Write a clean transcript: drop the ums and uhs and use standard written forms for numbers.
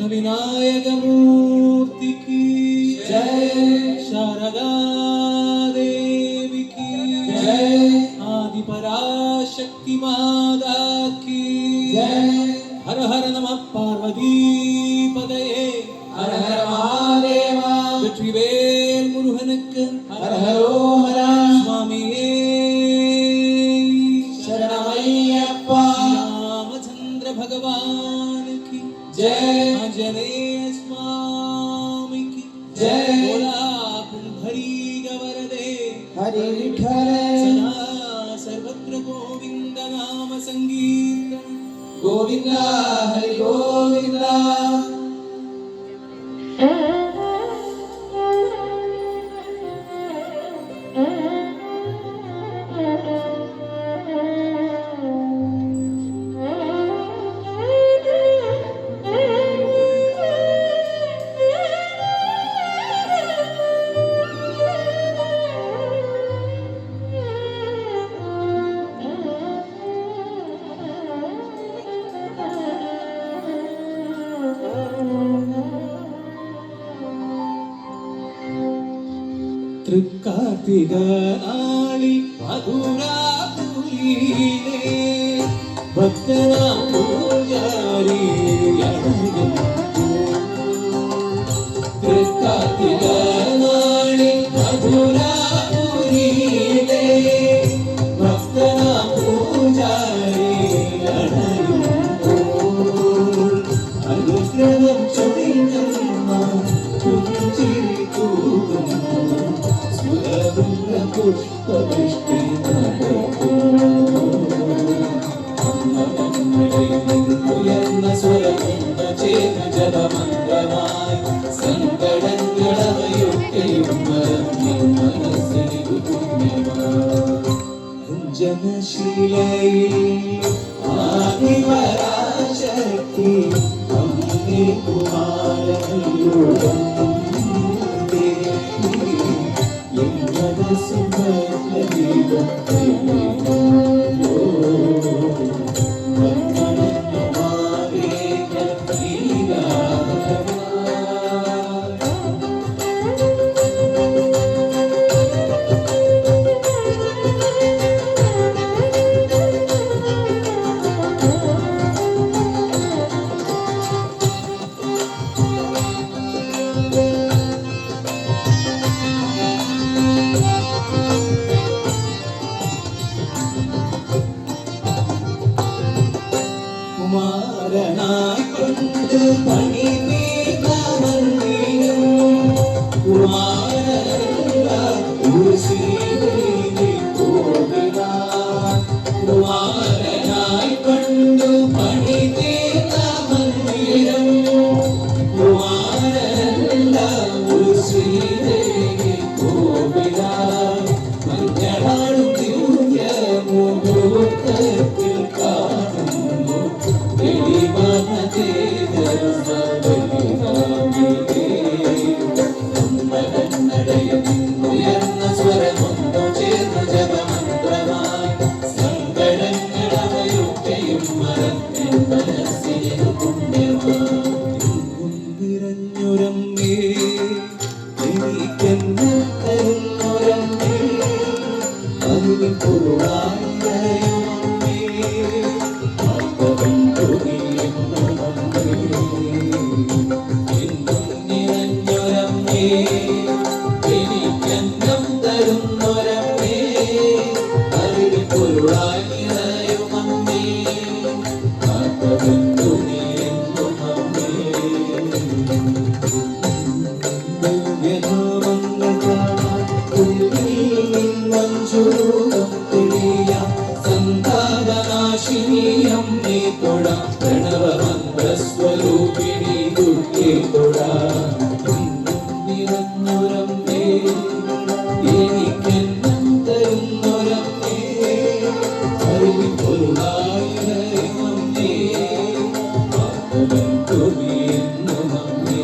विनायकमूर्ति की जय, शारदा देवी की जय, आदि पराशक्ति माता की जय। हर हर नमः पार्वती पदये, हर हर महादेवा। வெற்றிவேல் முருகனுக்கு ஹர ஹரோஹரா. சுவாமியே சரணமையப்பா. ராமச்சந்திர பகவான் की जय, आंजनेय स्वामी की जय। बोला कुंभरी गवरदे हरि विठ्ठल, सदा सर्वत्र गोविंद नाम संगीत, गोविंदा हरि गोविंदा। തൃക്കാർത്തിക നാളിൽ മധുരാപുരിയിലെ ഭക്തനാം പൂജാരിയണയും. തൃക്കാർത്തിക നാളിൽ മധുരാപുരിയിലെ ഭക്തനാം പൂജാരിയണയും. അനുഗ്രഹം ചൊരിഞ്ഞമ്മ പുഞ്ചിരി തൂകുന്നു, പുഷ്പവൃഷ്ടി ഉയർന്ന സ്വരമുന്ന ചേർന്ന ജപമന്ത്രമായി സങ്കടങ്ങളവയൊക്കെയും മനസ്സിന് അഞ്ജനശീലയിൽ ആദിപരാശക്തി അമ്മേ കുമാരയോടും കുമാരനായി കൊണ്ട് പണി നീങ്ങും കുമാരനല്ല ഒരു ശ്രീദേവി കോവിലാൻ. കുമാരനായി കൊണ്ട് പണി നീങ്ങും കുമാരനല്ല ഒരു ശ്രീദേവി കോവിലാൻ. മഞ്ഞളാടും ദിവ്യ മുഹൂർത്തത്തിൽ കാണുന്നു ഉയർന്ന സ്വരമൊന്നു ചേർന്ന് ജപമന്ത്രമായി സങ്കടങ്ങളവയൊക്കെയും മറന്നിൻ മനസ്സിനു പുണ്യമായി. നിറഞ്ഞൊരമ്മേ എനിക്കെന്നെ തരുന്നൊരമ്മേ, അതിന് പൊരുളായി എനിക്കെന്നം തരുന്നൊരമ്മേ, അറിവിൽ പൊരുളായി നിറയുമമ്മേ, കാത്തവെന്നു നീ എന്നും അമ്മേ. ദിവ്യനാമങ്ങൾ കാണാൻ ഉള്ളിൽ മഞ്ജുരൂപം തെളിയാം സന്താപനാശിനി അമ്മേ തൊഴാം, പ്രണവമന്ത്രസ്വരൂപിണി ദുർഗേ തൊഴാം. എനിക്കെന്നം തരുന്നൊരമ്മേ, അറിവിൽ പൊരുളായി നിറയുമമ്മേ, കാത്തവെന്നു നീ എന്നും അമ്മേ.